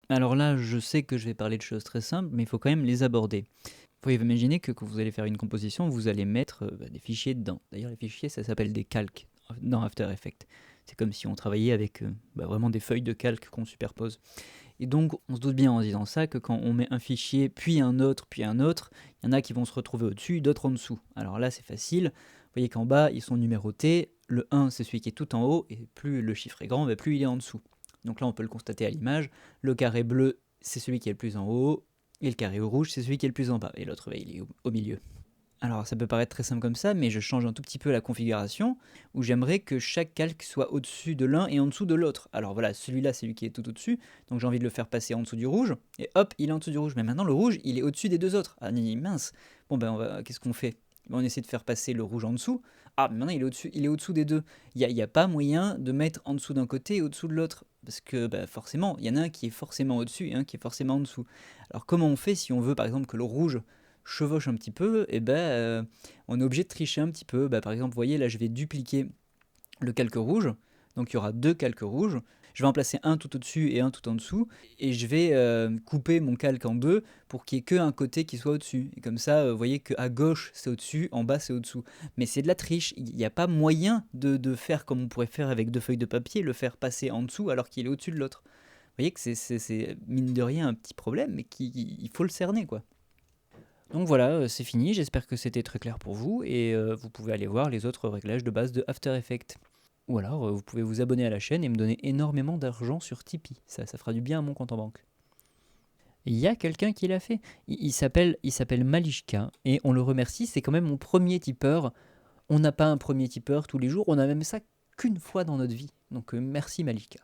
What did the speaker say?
Alors là, je sais que je vais parler de choses très simples, mais il faut quand même les aborder. Faut imaginer que quand vous allez faire une composition, vous allez mettre des fichiers dedans. D'ailleurs, les fichiers, ça s'appelle des calques dans After Effects. C'est comme si on travaillait avec vraiment des feuilles de calque qu'on superpose. Et donc, on se doute bien en disant ça que quand on met un fichier, puis un autre, il y en a qui vont se retrouver au-dessus, d'autres en dessous. Alors là, c'est facile. Vous voyez qu'en bas, ils sont numérotés. Le 1, c'est celui qui est tout en haut, et plus le chiffre est grand, plus il est en dessous. Donc là, on peut le constater à l'image. Le carré bleu, c'est celui qui est le plus en haut, et le carré rouge, c'est celui qui est le plus en bas. Et l'autre, il est au milieu. Alors ça peut paraître très simple comme ça, mais je change un tout petit peu la configuration, où j'aimerais que chaque calque soit au-dessus de l'un et en dessous de l'autre. Alors voilà, celui-là c'est celui qui est tout au-dessus, donc j'ai envie de le faire passer en dessous du rouge, et hop, il est en dessous du rouge. Mais maintenant le rouge, il est au-dessus des deux autres. Ah mince, bon qu'est-ce qu'on fait? On essaie de faire passer le rouge en dessous. Ah, mais maintenant il est au-dessous des deux. Il n'y a pas moyen de mettre en dessous d'un côté et au-dessous de l'autre. Parce que forcément, il y en a un qui est forcément au-dessus et un qui est forcément en dessous. Alors comment on fait si on veut par exemple que le rouge chevauche un petit peu, on est obligé de tricher un petit peu. Par exemple, vous voyez, là, je vais dupliquer le calque rouge. Donc, il y aura deux calques rouges. Je vais en placer un tout au-dessus et un tout en dessous. Et je vais couper mon calque en deux pour qu'il n'y ait qu'un côté qui soit au-dessus. Et comme ça, vous voyez qu'à gauche, c'est au-dessus, en bas, c'est au-dessous. Mais c'est de la triche. Il n'y a pas moyen de faire comme on pourrait faire avec deux feuilles de papier, le faire passer en dessous alors qu'il est au-dessus de l'autre. Vous voyez que c'est mine de rien un petit problème, mais il faut le cerner, quoi. Donc voilà, c'est fini, j'espère que c'était très clair pour vous, et vous pouvez aller voir les autres réglages de base de After Effects. Ou alors, vous pouvez vous abonner à la chaîne et me donner énormément d'argent sur Tipeee, ça fera du bien à mon compte en banque. Il y a quelqu'un qui l'a fait, il s'appelle Malishka, et on le remercie, c'est quand même mon premier tipeur. On n'a pas un premier tipeur tous les jours, on a même ça qu'une fois dans notre vie, donc merci Malishka.